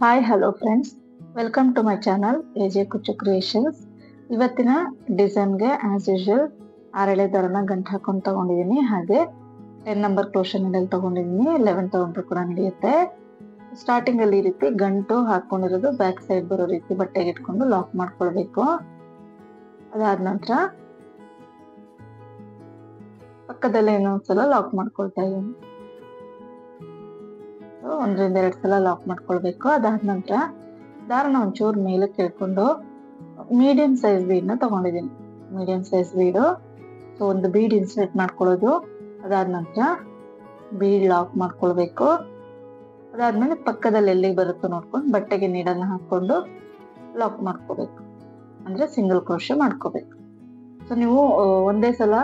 Hi hello friends, welcome to my channel AJ Kuchchu creations. ಇವತ್ತಿನ ಡಿಸೈನ್ಗೆ as usual 6 ಎಳೆ ದಾರನ ಗಂಟು ಹಾಕೊಂಡು ತಗೊಂಡಿದ್ದೀನಿ. ಹಾಗೆ 10 ನಂಬರ್ ಕ್ರೋಶೆ ನೀಡಲ್ ತಗೊಂಡಿದ್ದೀನಿ. 11 ತಗೊಂಡ್ರು ಕೂಡ ನಡೆಯುತ್ತೆ. ಸ್ಟಾರ್ಟಿಂಗ್ ಅಲ್ಲಿ ಈ ರೀತಿ ಗಂಟು ಹಾಕೊಂಡಿರೋದು ಬ್ಯಾಕ್ ಸೈಡ್ ಬರೋ ರೀತಿ ಬಟ್ಟೆಗೆ ಇಟ್ಕೊಂಡು ಲಾಕ್ ಮಾಡ್ಕೊಳ್ಬೇಕು. ಅದಾದ ನಂತರ ಪಕ್ಕದಲ್ಲೇ ಇನ್ನೊಂದ್ಸಲ ಲಾಕ್ ಮಾಡ್ಕೊಳ್ತಾ ಇದ್ದೀನಿ. 1 ರಿಂದ 2 ಸಲ ಲಾಕ್ ಮಾಡ್ಕೊಳ್ಬೇಕು. ಅದಾದ ನಂತರ ದಾರನ ಒಂಚೂರು ಮೇಲೆ ಕೇಳ್ಕೊಂಡು ಮೀಡಿಯಂ ಸೈಜ್ ಬೀಡ್ ನ ತಗೊಂಡಿದ್ದೀನಿ. ಮೀಡಿಯಂ ಸೈಜ್ ಬೀಡು, ಸೊ ಒಂದು ಬೀಡ್ ಇನ್ಸರ್ಟ್ ಮಾಡ್ಕೊಳ್ಳೋದು. ಅದಾದ ನಂತರ ಬೀಡ್ ಲಾಕ್ ಮಾಡ್ಕೊಳ್ಬೇಕು. ಅದಾದ್ಮೇಲೆ ಪಕ್ಕದಲ್ಲಿ ಎಲ್ಲಿಗೆ ಬರುತ್ತೋ ನೋಡ್ಕೊಂಡು ಬಟ್ಟೆಗೆ ನೀಡನ್ನ ಹಾಕೊಂಡು ಲಾಕ್ ಮಾಡ್ಕೋಬೇಕು, ಅಂದ್ರೆ ಸಿಂಗಲ್ ಕ್ರೋಶೆ ಮಾಡ್ಕೋಬೇಕು. ಸೊ ನೀವು ಒಂದೇ ಸಲ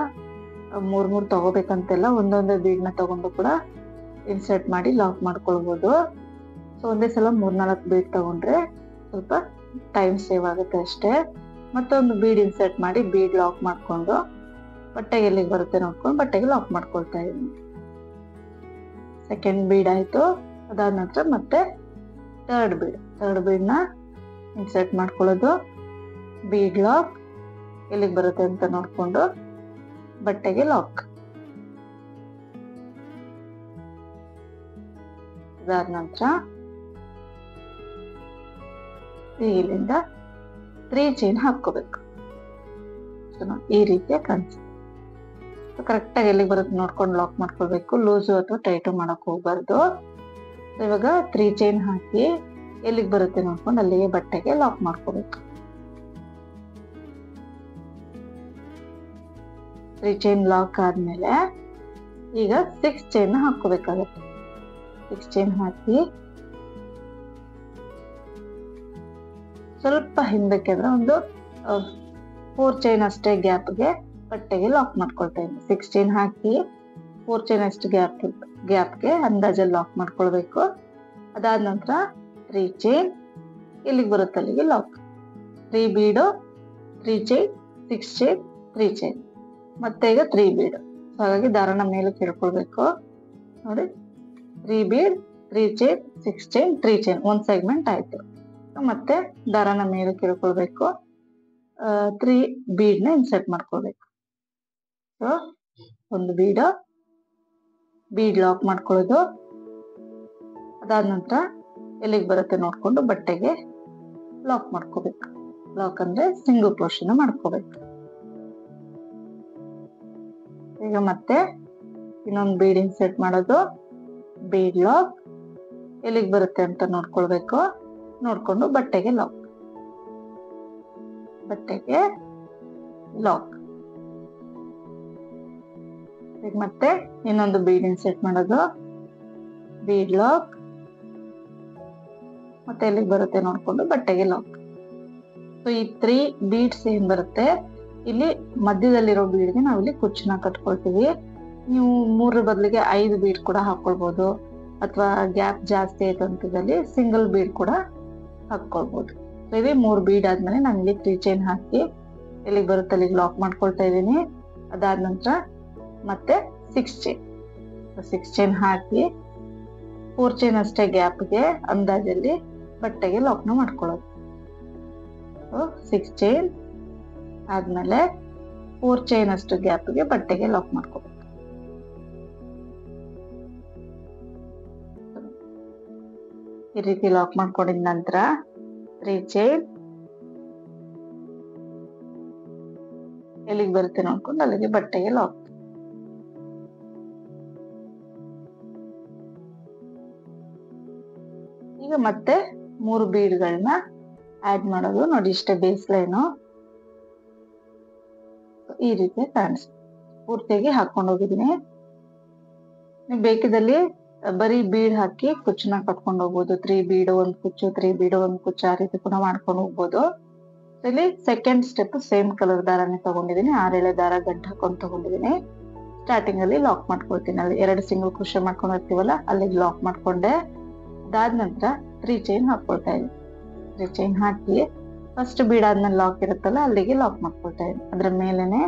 3 ತಗೋಬೇಕಂತೆಲ್ಲ, ಒಂದೊಂದೇ ಬೀಡ್ ನ ತಗೊಂಡು ಕೂಡ ಇನ್ಸರ್ಟ್ ಮಾಡಿ ಲಾಕ್ ಮಾಡ್ಕೊಳ್ಬಹುದು. ಸೊ ಒಂದೇ ಸಲ 3-4 ಬೀಡ್ ತಗೊಂಡ್ರೆ ಸ್ವಲ್ಪ ಟೈಮ್ ಸೇವ್ ಆಗುತ್ತೆ ಅಷ್ಟೇ. ಮತ್ತೊಂದು ಬೀಡ್ ಇನ್ಸರ್ಟ್ ಮಾಡಿ ಬೀಡ್ ಲಾಕ್ ಮಾಡ್ಕೊಂಡು ಬಟ್ಟೆಗೆ ಎಲ್ಲಿಗೆ ಬರುತ್ತೆ ನೋಡ್ಕೊಂಡು ಬಟ್ಟೆಗೆ ಲಾಕ್ ಮಾಡ್ಕೊಳ್ತಾ ಇದ್ದೀನಿ. ಸೆಕೆಂಡ್ ಬೀಡ್ ಆಯ್ತು. ಅದಾದ ನಂತರ ಮತ್ತೆ ಥರ್ಡ್ ಬೀಡ್ ನ ಇನ್ಸರ್ಟ್ ಮಾಡ್ಕೊಳ್ಳೋದು, ಬೀಡ್ ಲಾಕ್ ಎಲ್ಲಿಗೆ ಬರುತ್ತೆ ಅಂತ ನೋಡ್ಕೊಂಡು ಬಟ್ಟೆಗೆ ಲಾಕ್. ಅದಾದ ನಂತರ ಇಲ್ಲಿಂದ 3 ಚೈನ್ ಹಾಕೋಬೇಕು. ಈ ರೀತಿಯ ಕಾಣಿಸುತ್ತೆ. ಕರೆಕ್ಟ್ ಆಗಿ ಎಲ್ಲಿಗೆ ಬರುತ್ತೆ ನೋಡ್ಕೊಂಡು ಲಾಕ್ ಮಾಡ್ಕೊಳ್ಬೇಕು. ಲೂಸು ಅಥವಾ ಟೈಟು ಮಾಡಕ್ ಹೋಗ್ಬಾರ್ದು. ಇವಾಗ 3 ಚೈನ್ ಹಾಕಿ ಎಲ್ಲಿಗೆ ಬರುತ್ತೆ ನೋಡ್ಕೊಂಡು ಅಲ್ಲಿಗೆ ಬಟ್ಟೆಗೆ ಲಾಕ್ ಮಾಡ್ಕೋಬೇಕು. 3 ಚೈನ್ ಲಾಕ್ ಆದ್ಮೇಲೆ ಈಗ 6 ಚೈನ್ ಹಾಕೋಬೇಕಾಗತ್ತೆ. 6 ಚೈನ್ ಹಾಕಿ ಸ್ವಲ್ಪ ಹಿಂದಕ್ಕೆ ಅಂದ್ರೆ ಒಂದು 4 ಚೈನ್ ಅಷ್ಟೇ ಗ್ಯಾಪ್ಗೆ ಬಟ್ಟೆಗೆ ಲಾಕ್ ಮಾಡ್ಕೊಳ್ತಾ ಇದ್ದೀನಿ. 6 ಚೈನ್ ಹಾಕಿ 4 ಚೈನ್ ಅಷ್ಟು ಗ್ಯಾಪ್ಗೆ ಅಂದಾಜಲ್ಲಿ ಲಾಕ್ ಮಾಡ್ಕೊಳ್ಬೇಕು. ಅದಾದ ನಂತರ 3 ಚೈನ್ ಇಲ್ಲಿಗೆ ಬರುತ್ತೆ ಅಲ್ಲಿಗೆ ಲಾಕ್. 3 ಬೀಡು, 3 ಚೈನ್, 6 ಚೈನ್, 3 ಚೈನ್, ಮತ್ತೆ ಈಗ 3 ಬೀಡು. ಹಾಗಾಗಿ ದಾರನ ಮೇಲೆ ಕೇಳ್ಕೊಳ್ಬೇಕು ನೋಡಿ. 3 bead, 3 chain, 6 chain, 3 chain, 1 segment ಆಯ್ತು. ಮತ್ತೆ ದಾರನ ಮೇಲೆ ಕೇಳ್ಕೊಳ್ಬೇಕು. 3 ಬೀಡ್ ನ ಇನ್ಸರ್ಟ್ ಮಾಡ್ಕೊಳ್ಬೇಕು. ಸೊ ಒಂದು ಬೀಡ್ ಲಾಕ್ ಮಾಡ್ಕೊಳ್ಳೋದು. ಅದಾದ ನಂತರ ಎಲ್ಲಿಗೆ ಬರುತ್ತೆ ನೋಡ್ಕೊಂಡು ಬಟ್ಟೆಗೆ ಲಾಕ್ ಮಾಡ್ಕೋಬೇಕು. ಲಾಕ್ ಅಂದ್ರೆ ಸಿಂಗಲ್ ಕ್ರೋಶೆನ ಮಾಡ್ಕೋಬೇಕು. ಈಗ ಮತ್ತೆ ಇನ್ನೊಂದು ಬೀಡ್ ಇನ್ಸರ್ಟ್ ಮಾಡೋದು, ಬೀಡ್ ಲಾಕ್ ಎಲ್ಲಿಗೆ ಬರುತ್ತೆ ಅಂತ ನೋಡ್ಕೊಳ್ಬೇಕು. ನೋಡ್ಕೊಂಡು ಬಟ್ಟೆಗೆ ಲಾಕ್. ಈಗ ಮತ್ತೆ ಇನ್ನೊಂದು ಬೀಡ್ ಇನ್ಸರ್ಟ್ ಮಾಡೋದು, ಬೀಡ್ ಲಾಕ್ ಮತ್ತೆ ಎಲ್ಲಿಗೆ ಬರುತ್ತೆ ನೋಡ್ಕೊಂಡು ಬಟ್ಟೆಗೆ ಲಾಕ್. ಸೊ ಈ 3 ಬೀಡ್ಸ್ ಏನ್ ಬರುತ್ತೆ ಇಲ್ಲಿ ಮಧ್ಯದಲ್ಲಿರೋ ಬೀಡ್ಗೆ ನಾವಿಲ್ಲಿ ಕುಚ್ಚನ್ನ ಕಟ್ಕೊಳ್ತೀವಿ. ನೀವು 3 ಬದಲಿಗೆ 5 ಬೀಡ್ ಕೂಡ ಹಾಕೊಳ್ಬಹುದು, ಅಥವಾ ಗ್ಯಾಪ್ ಜಾಸ್ತಿ ಆಯ್ತು ಅಂತದಲ್ಲಿ ಸಿಂಗಲ್ ಬೀಡ್ ಕೂಡ ಹಾಕೊಳ್ಬಹುದು. ಸೊ ಇಲ್ಲಿ 3 ಬೀಡ್ ಆದ್ಮೇಲೆ ನಾನು ಇಲ್ಲಿ 3 ಚೈನ್ ಹಾಕಿ ಎಲ್ಲಿಗೆ ಬರುತ್ತೆ ಅಲ್ಲಿಗೆ ಲಾಕ್ ಮಾಡ್ಕೊಳ್ತಾ ಇದ್ದೀನಿ. ಅದಾದ ನಂತರ ಮತ್ತೆ 6 ಚೈನ್ ಹಾಕಿ 4 ಚೈನ್ ಅಷ್ಟೇ ಗ್ಯಾಪ್ಗೆ ಅಂದಾಜಲ್ಲಿ ಬಟ್ಟೆಗೆ ಲಾಕ್ ನ ಮಾಡ್ಕೊಳ್ಳೋದು. 6 ಚೈನ್ ಆದ್ಮೇಲೆ 4 ಚೈನ್ ಅಷ್ಟು ಗ್ಯಾಪ್ಗೆ ಬಟ್ಟೆಗೆ ಲಾಕ್ ಮಾಡ್ಕೋಬೇಕು. ಈ ರೀತಿ ಲಾಕ್ ಮಾಡ್ಕೊಂಡಿದ ನಂತರ 3 ಚೈನ್ ಎಲ್ಲಿಗೆ ಬರುತ್ತೆ ನೋಡ್ಕೊಂಡು ಅಲ್ಲಿಗೆ ಬಟ್ಟೆಗೆ ಲಾಕ್. ಈಗ ಮತ್ತೆ 3 ಬೀಡ್ಗಳನ್ನ ಆಡ್ ಮಾಡೋದು ನೋಡಿ. ಇಷ್ಟೇ ಬೇಸ್ ಲೈನು. ಈ ರೀತಿ ಕಾಣಿಸುತ್ತೆ. ಪೂರ್ತಿಯಾಗಿ ಹಾಕೊಂಡು ಹೋಗಿದ್ದೀನಿ. ನೀವು ಬೇಕಿದಲ್ಲಿ ಬರೀ ಬೀಡ್ ಹಾಕಿ ಕುಚ್ಚನ್ನ ಕಟ್ಕೊಂಡು ಹೋಗ್ಬೋದು. 3 ಬೀಡ್ 1 ಕುಚ್ಚು, 3 ಬೀಡ್ 1 ಕುಚ್ಚು, ಆ ರೀತಿ ಕೂಡ ಮಾಡ್ಕೊಂಡು ಹೋಗ್ಬೋದು. ಇಲ್ಲಿ ಸೆಕೆಂಡ್ ಸ್ಟೆಪ್ ಸೇಮ್ ಕಲರ್ ದಾರನೇ ತಗೊಂಡಿದ್ದೀನಿ. 6 ಎಳೆ ದಾರ ಗಂಟು ಹಾಕೊಂಡು ತಗೊಂಡಿದ್ದೀನಿ. ಸ್ಟಾರ್ಟಿಂಗ್ ಅಲ್ಲಿ ಲಾಕ್ ಮಾಡ್ಕೊಳ್ತೀನಿ. ಅಲ್ಲಿ 2 ಸಿಂಗಲ್ ಕ್ರೋಶೆ ಮಾಡ್ಕೊಂಡಿರ್ತೀವಲ್ಲ ಅಲ್ಲಿಗೆ ಲಾಕ್ ಮಾಡ್ಕೊಂಡೆ. ಅದಾದ ನಂತರ 3 ಚೈನ್ ಹಾಕೊಳ್ತಾ ಇದ್ದೀನಿ. 3 ಚೈನ್ ಹಾಕಿ ಫಸ್ಟ್ ಬೀಡ್ ಆದ್ಮೇಲೆ ಲಾಕ್ ಇರುತ್ತಲ್ಲ ಅಲ್ಲಿಗೆ ಲಾಕ್ ಮಾಡ್ಕೊಳ್ತಾ ಇದ್ದೀನಿ. ಅದ್ರ ಮೇಲೆನೆ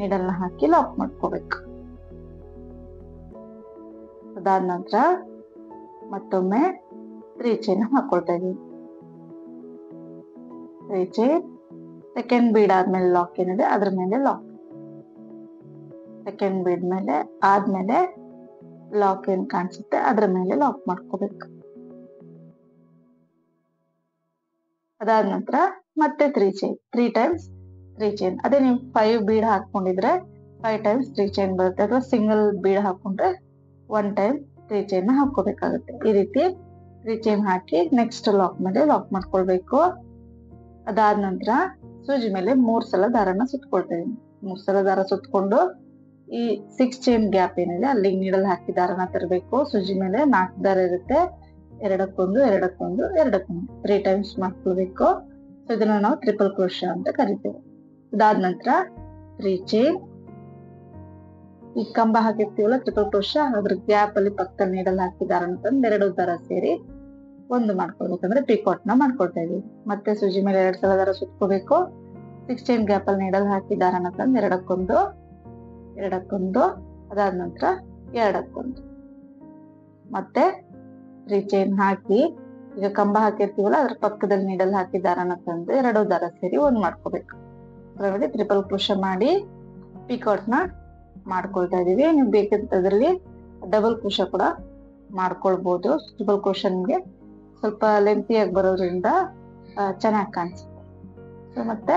ನೀಡಲ್ನ ಹಾಕಿ ಲಾಕ್ ಮಾಡ್ಕೋಬೇಕು. ಅದಾದ ನಂತರ ಮತ್ತೊಮ್ಮೆ 3 ಚೈನ್ ಹಾಕೊಳ್ತಾ ಇದೀವಿ. 3 ಚೈನ್. ಸೆಕೆಂಡ್ ಬೀಡ್ ಆದ್ಮೇಲೆ ಲಾಕ್ ಏನಿದೆ ಅದ್ರ ಮೇಲೆ ಲಾಕ್. ಸೆಕೆಂಡ್ ಬೀಡ್ ಮೇಲೆ ಆದ್ಮೇಲೆ ಲಾಕ್ ಏನ್ ಕಾಣಿಸುತ್ತೆ ಅದ್ರ ಮೇಲೆ ಲಾಕ್ ಮಾಡ್ಕೋಬೇಕು. ಅದಾದ ನಂತರ ಮತ್ತೆ 3 ಚೈನ್, 3 ಟೈಮ್ಸ್ 3 ಚೈನ್. ಅದೇ ನೀವು 5 ಬೀಡ್ ಹಾಕೊಂಡಿದ್ರೆ 5 ಟೈಮ್ಸ್ 3 ಚೈನ್ ಬರುತ್ತೆ, ಅಥವಾ ಸಿಂಗಲ್ ಬೀಡ್ ಹಾಕೊಂಡ್ರೆ 1 ಟೈಮ್ 3 ಚೈನ್ ಹಾಕೋಬೇಕಾಗುತ್ತೆ. ಈ ರೀತಿ 3 ಚೈನ್ ಹಾಕಿ ನೆಕ್ಸ್ಟ್ ಲಾಕ್ ಮೇಲೆ ಲಾಕ್ ಮಾಡ್ಕೊಳ್ಬೇಕು. ಅದಾದ ನಂತರ ಸೂಜಿ ಮೇಲೆ 3 ಸಲ ದಾರನ ಸುತ್ಕೊಳ್ತಾ ಇದೀನಿ. 3 ಸಲ ದಾರ ಸುತ್ಕೊಂಡು ಈ 6 ಚೈನ್ ಗ್ಯಾಪ್ ಏನಿದೆ ಅಲ್ಲಿ ನೀಡಲ್ ಹಾಕಿ ದಾರನ ತರಬೇಕು. ಸೂಜಿ ಮೇಲೆ 4 ದಾರ ಇರುತ್ತೆ, ಎರಡಕ್ಕೊಂದು ಎರಡಕ್ಕೊಂದು ಎರಡಕ್ಕೊಂದು 3 ಟೈಮ್ಸ್ ಮಾಡ್ಕೊಳ್ಬೇಕು. ಸೊ ಇದನ್ನ ನಾವು ಟ್ರಿಪಲ್ ಕ್ರೋಶಾ ಅಂತ ಕರಿತೇವೆ. ಅದಾದ ನಂತರ 3 ಚೈನ್. ಈ ಕಂಬ ಹಾಕಿರ್ತೀವಲ್ಲ ಟ್ರಿಪಲ್ ಕ್ರೋಶಾ, ಅದ್ರ ಗ್ಯಾಪ್ ಅಲ್ಲಿ ಪಕ್ಕದಲ್ಲಿ ನೀಡಲ್ ಹಾಕಿ ದಾರನ ತಂದು 2 ದಾರ ಸೇರಿ ಒಂದು ಮಾಡ್ಕೊಳ್ಬೇಕಂದ್ರೆ ಪಿಕಾಟ್ ನ ಮಾಡ್ಕೊಳ್ತಾ ಇದೀವಿ. ಮತ್ತೆ ಸೂಜಿ ಮೇಲೆ 2 ಸಲ ದಾರ ಸುತ್ಕೋಬೇಕು. 6 ಚೈನ್ ಗ್ಯಾಪ್ ಅಲ್ಲಿ ನೀಡಲ್ ಹಾಕಿ ದಾರನ ತಂದು ಎರಡಕ್ಕೊಂದು ಎರಡಕ್ಕೊಂದು, ಅದಾದ ನಂತರ ಎರಡಕ್ಕೊಂದು, ಮತ್ತೆ 3 ಚೈನ್ ಹಾಕಿ ಈಗ ಕಂಬ ಹಾಕಿರ್ತೀವಲ್ಲ ಅದ್ರ ಪಕ್ಕದಲ್ಲಿ ನೀಡಲ್ ಹಾಕಿ ದಾರನ ತಂದು 2 ದಾರ ಸೇರಿ ಒಂದ್ ಮಾಡ್ಕೋಬೇಕು. ಅದರಲ್ಲಿ ಟ್ರಿಪಲ್ ಕ್ರೋಶಾ ಮಾಡಿ ಪಿಕಾಟ್ ನ ಮಾಡ್ಕೊಳ್ತಾ ಇದೀವಿ. ನೀವು ಬೇಕಂತದ್ರಲ್ಲಿ ಡಬಲ್ ಕ್ರೋಶಾ ಕೂಡ ಮಾಡ್ಕೊಳ್ಬಹುದು. ಟ್ರಿಪಲ್ ಕ್ರೋಶಾ ನಿಮ್ಗೆ ಸ್ವಲ್ಪ ಲೆಂತಿಯಾಗಿ ಬರೋದ್ರಿಂದ ಚೆನ್ನಾಗಿ ಕಾಣಿಸುತ್ತೆ. ಸೊ ಮತ್ತೆ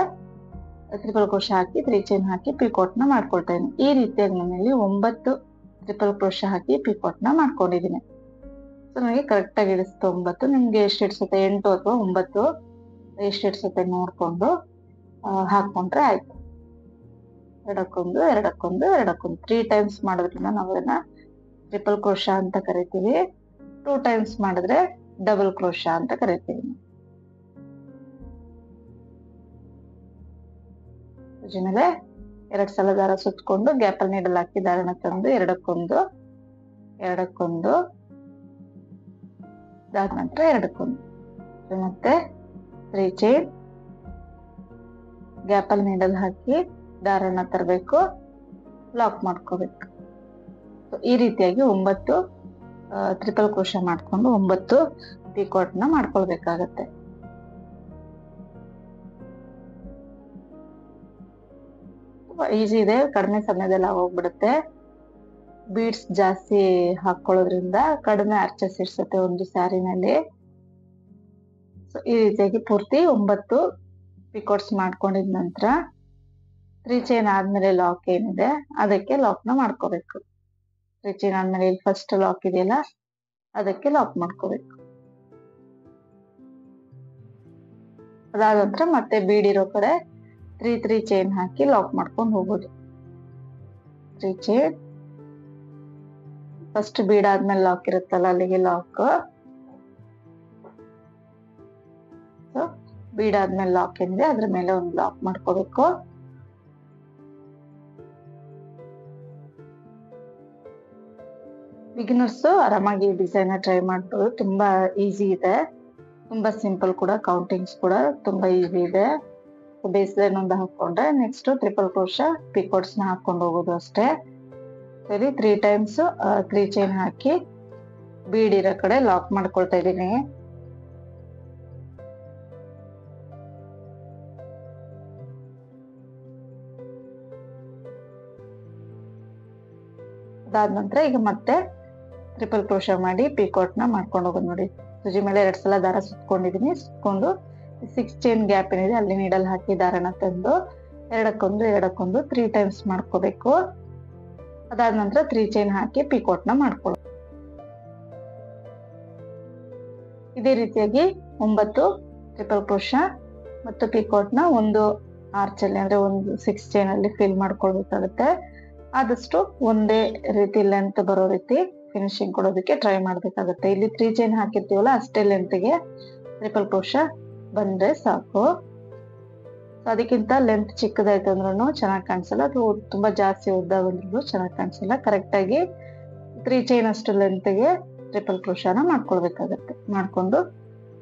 ಟ್ರಿಪಲ್ ಕ್ರೋಶಾ ಹಾಕಿ 3 ಚೈನ್ ಹಾಕಿ ಪಿಕಾಟ್ ನ ಮಾಡ್ಕೊಳ್ತಾ ಇದೀನಿ. ಈ ರೀತಿಯಾಗಿ ನನ್ನಲ್ಲಿ 9 ಟ್ರಿಪಲ್ ಕ್ರೋಶಾ ಹಾಕಿ ಪಿಕಾಟ್ ನ ಮಾಡ್ಕೊಂಡಿದೀನಿ. ಸೊ ನನಗೆ ಕರೆಕ್ಟ್ ಆಗಿ ಹಿಡಿಸುತ್ತೆ 9. ನಿಮ್ಗೆ ಎಷ್ಟು ಹಿಡಿಸುತ್ತೆ 8 ಅಥವಾ 9 ಎಷ್ಟು ಹಿಡಿಸುತ್ತೆ ನೋಡ್ಕೊಂಡು ಹಾಕೊಂಡ್ರೆ ಆಯ್ತು. ಎರಡಕ್ಕೊಂದು ಎರಡಕ್ಕೊಂದು ಎರಡಕ್ಕೊಂದು 3 ಟೈಮ್ಸ್ ಮಾಡೋದ್ರಿಂದ ನಾವು ಅದನ್ನ ಟ್ರಿಪಲ್ ಕ್ರೋಶಾ ಅಂತ ಕರಿತೀವಿ. 2 ಟೈಮ್ಸ್ ಮಾಡಿದ್ರೆ ಡಬಲ್ ಕ್ರೋಶಾ ಅಂತ ಕರಿತೀವಿ. ಮೇಲೆ 2 ಸಲ ದಾರ ಸುತ್ಕೊಂಡು ಗ್ಯಾಪ್ ಅಲ್ಲಿ ನೀಡಲ್ ಹಾಕಿ ದಾರನ ತಂದು ಎರಡಕ್ಕೊಂದು ಎರಡಕ್ಕೊಂದು, ಅದಾದ ನಂತರ ಎರಡಕ್ಕೊಂದು, ಮತ್ತೆ 3 ಚೈನ್ ಗ್ಯಾಪ್ ಅಲ್ಲಿ ನೀಡಲ್ ಹಾಕಿ ದಾರನ ತರಬೇಕು, ಲಾಕ್ ಮಾಡ್ಕೋಬೇಕು. ಈ ರೀತಿಯಾಗಿ 9 ಟ್ರಿಪಲ್ ಕ್ರೋಶಾ ಮಾಡ್ಕೊಂಡು 9 ಪಿಕಾಟ್ ನ ಮಾಡ್ಕೊಳ್ಬೇಕಾಗತ್ತೆ. ಈಸಿ ಇದೆ, ಕಡಿಮೆ ಸಮಯದಲ್ಲಿ ಹೋಗ್ಬಿಡುತ್ತೆ. ಬೀಡ್ಸ್ ಜಾಸ್ತಿ ಹಾಕೊಳ್ಳೋದ್ರಿಂದ ಕಡಿಮೆ ಅರ್ಚಸ್ ಇರ್ಸುತ್ತೆ ಒಂದು ಸ್ಯಾರಿನಲ್ಲಿ. ಈ ರೀತಿಯಾಗಿ ಪೂರ್ತಿ 9 ಪಿಕಾಟ್ಸ್ ಮಾಡ್ಕೊಂಡಿದ ನಂತರ 3 ಚೈನ್ ಆದ್ಮೇಲೆ ಲಾಕ್ ಏನಿದೆ ಅದಕ್ಕೆ ಲಾಕ್ ನ ಮಾಡ್ಕೋಬೇಕು. 3 ಚೈನ್ ಆದ್ಮೇಲೆ ಇಲ್ಲಿ ಫಸ್ಟ್ ಲಾಕ್ ಇದೆಯಲ್ಲ ಅದಕ್ಕೆ ಲಾಕ್ ಮಾಡ್ಕೋಬೇಕು. ಅದಾದ ನಂತರ ಮತ್ತೆ ಬೀಡ್ ಇರೋ ಕಡೆ 3 ಚೈನ್ ಹಾಕಿ ಲಾಕ್ ಮಾಡ್ಕೊಂಡು ಹೋಗೋದು. 3 ಚೈನ್ ಫಸ್ಟ್ ಬೀಡ್ ಆದ್ಮೇಲೆ ಲಾಕ್ ಇರುತ್ತಲ್ಲ ಅಲ್ಲಿಗೆ ಲಾಕ್. ಬೀಡ್ ಆದ್ಮೇಲೆ ಲಾಕ್ ಏನಿದೆ ಅದ್ರ ಮೇಲೆ ಒಂದು ಲಾಕ್ ಮಾಡ್ಕೋಬೇಕು. ಬಿಗಿನರ್ಸ್ ಆರಾಮಾಗಿ ಡಿಸೈನ್ ಟ್ರೈ ಮಾಡ್ಬೋದು. ತುಂಬಾ ಈಸಿ ಇದೆ, ತುಂಬಾ ಸಿಂಪಲ್ ಕೂಡ, ಕೌಂಟಿಂಗ್ಸ್ ಕೂಡ ತುಂಬಾ ಈಸಿ ಇದೆ. ಬೇಸ್ ಲೈನ್ ಒಂದು ಹಾಕೊಂಡ್ರೆ ನೆಕ್ಸ್ಟ್ ಟ್ರಿಪಲ್ ಕ್ರೋಶಾ ಪಿಕಾಟ್ಸ್ ನ ಹಾಕೊಂಡು ಹೋಗೋದು ಅಷ್ಟೇ. ಸರಿ 3 ಟೈಮ್ಸ್ 3 ಚೈನ್ ಹಾಕಿ ಬೀಡ್ ಇರೋ ಕಡೆ ಲಾಕ್ ಮಾಡ್ಕೊಳ್ತಾ ಇದೀನಿ. ಅದಾದ ನಂತರ ಈಗ ಮತ್ತೆ ಟ್ರಿಪಲ್ ಕ್ರೋಶಾ ಮಾಡಿ ಪಿಕಾಟ್ ನ ಮಾಡ್ಕೊಂಡು ಹೋಗೋದು. ನೋಡಿ ಸೂಜಿ ಮೇಲೆ 2 ಸಲ ದಾರ ಸುತ್ಕೊಂಡಿದೀನಿ. ಸುತ್ಕೊಂಡು 6 ಚೈನ್ ಗ್ಯಾಪ್ ಏನಿದೆ ಅಲ್ಲಿ ನೀಡಲ್ ಹಾಕಿ ದಾರನ ತಂದು ಎರಡಕ್ಕೊಂದು ಎರಡಕ್ಕೊಂದು 3 ಟೈಮ್ಸ್ ಮಾಡ್ಕೋಬೇಕು. ಅದಾದ ನಂತರ 3 ಚೈನ್ ಹಾಕಿ ಪಿಕಾಟ್ ನ ಮಾಡ್ಕೊಳ್ಳೋದು. ಇದೇ ರೀತಿಯಾಗಿ 9 ಟ್ರಿಪಲ್ ಕ್ರೋಶಾ ಮತ್ತು ಪಿಕಾಟ್ ನ ಒಂದು ಆರ್ಚ್ ಅಲ್ಲಿ ಅಂದ್ರೆ ಒಂದು 6 ಚೈನ್ ಅಲ್ಲಿ ಫಿಲ್ ಮಾಡ್ಕೊಳ್ಬೇಕಾಗುತ್ತೆ. ಆದಷ್ಟು ಒಂದೇ ರೀತಿ ಲೆಂತ್ ಬರೋ ರೀತಿ ಫಿನಿಶಿಂಗ್ ಕೊಡೋದಕ್ಕೆ ಟ್ರೈ ಮಾಡ್ಬೇಕಾಗುತ್ತೆ. ಇಲ್ಲಿ 3 ಚೈನ್ ಹಾಕಿರ್ತೀವಲ್ಲ ಅಷ್ಟೇ ಲೆಂತ್ಗೆ ಟ್ರಿಪಲ್ ಕ್ರೋಶಾ ಬಂದ್ರೆ ಸಾಕು. ಅದಕ್ಕಿಂತ ಲೆಂತ್ ಚಿಕ್ಕದಾಯ್ತು ಅಂದ್ರೂ ಚೆನ್ನಾಗಿ ಕಾಣಿಸಲ್ಲ, ಅಥವಾ ತುಂಬಾ ಜಾಸ್ತಿ ಉದ್ದ ಬಂದ್ರೂ ಚೆನ್ನಾಗಿ ಕಾಣಿಸಲ್ಲ. ಕರೆಕ್ಟ್ ಆಗಿ 3 ಚೈನ್ ಅಷ್ಟು ಲೆಂತ್ಗೆ ಟ್ರಿಪಲ್ ಕ್ರೋಶಾನ ಮಾಡ್ಕೊಳ್ಬೇಕಾಗತ್ತೆ. ಮಾಡ್ಕೊಂಡು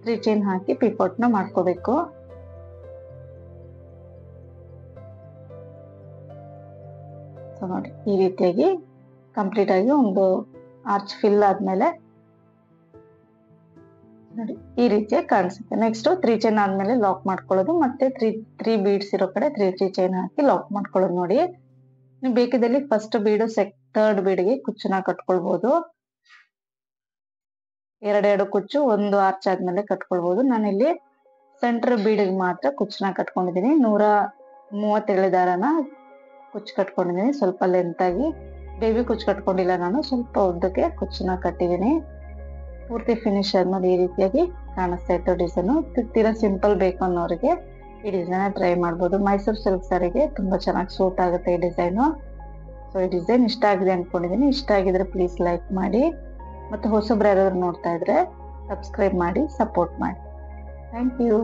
3 ಚೈನ್ ಹಾಕಿ ಪಿಕಾಟ್ ನ ಮಾಡ್ಕೋಬೇಕು. ಸೊ ನೋಡಿ ಈ ರೀತಿಯಾಗಿ ಕಂಪ್ಲೀಟ್ ಆಗಿ ಒಂದು ಆರ್ಚ್ ಫಿಲ್ ಆದ್ಮೇಲೆ ನೋಡಿ ಈ ರೀತಿಯಾಗಿ ಕಾಣಿಸುತ್ತೆ. ನೆಕ್ಸ್ಟ್ 3 ಚೈನ್ ಆದ್ಮೇಲೆ ಲಾಕ್ ಮಾಡ್ಕೊಳ್ಳೋದು, ಮತ್ತೆ ತ್ರೀ ಬೀಡ್ಸ್ ಇರೋ ಕಡೆ 3 ಚೈನ್ ಹಾಕಿ ಲಾಕ್ ಮಾಡ್ಕೊಳ್ಳೋದು. ನೋಡಿ ನೀವು ಬೇಕಿದ್ದಲ್ಲಿ ಫಸ್ಟ್ ಬೀಡು ಥರ್ಡ್ ಬೀಡ್ಗೆ ಕುಚ್ಚನ್ನ ಕಟ್ಕೊಳ್ಬಹುದು. ಎರಡೆರಡು ಕುಚ್ಚು ಒಂದು ಆರ್ಚ್ ಆದ್ಮೇಲೆ ಕಟ್ಕೊಳ್ಬಹುದು. ನಾನಿಲ್ಲಿ ಸೆಂಟರ್ ಬೀಡಿಗೆ ಮಾತ್ರ ಕುಚ್ಚನ್ನ ಕಟ್ಕೊಂಡಿದ್ದೀನಿ. 137 ದಾರನ ಕುಚ್ಚು ಕಟ್ಕೊಂಡಿದ್ದೀನಿ. ಸ್ವಲ್ಪ ಲೆಂತ್ ಆಗಿ ಬೇಬಿ ಕುಚ್ಚು ಕಟ್ಕೊಂಡಿಲ್ಲ, ನಾನು ಸ್ವಲ್ಪ ಉದ್ದಕ್ಕೆ ಕುಚ್ಚನ್ನ ಕಟ್ಟಿದ್ದೀನಿ. ಪೂರ್ತಿ ಫಿನಿಶ್ ಆದ್ಮೇಲೆ ಈ ರೀತಿಯಾಗಿ ಕಾಣಿಸ್ತಾ ಇತ್ತು ಡಿಸೈನು. ತೀರಾ ಸಿಂಪಲ್ ಬೇಕು ಅನ್ನೋರಿಗೆ ಈ ಡಿಸೈನ್ ಟ್ರೈ ಮಾಡ್ಬೋದು. ಮೈಸೂರು ಸಿಲ್ಕ್ ಸಾರಿಗೆ ತುಂಬಾ ಚೆನ್ನಾಗಿ ಸೂಟ್ ಆಗುತ್ತೆ ಈ ಡಿಸೈನು. ಸೊ ಈ ಡಿಸೈನ್ ಇಷ್ಟ ಆಗಿದೆ ಅನ್ಕೊಂಡಿದ್ದೀನಿ. ಇಷ್ಟ ಆಗಿದ್ರೆ ಪ್ಲೀಸ್ ಲೈಕ್ ಮಾಡಿ, ಮತ್ತೆ ಹೊಸಬ್ರು ಯಾರಾದ್ರೂ ನೋಡ್ತಾ ಇದ್ರೆ ಸಬ್ಸ್ಕ್ರೈಬ್ ಮಾಡಿ, ಸಪೋರ್ಟ್ ಮಾಡಿ. Thank you.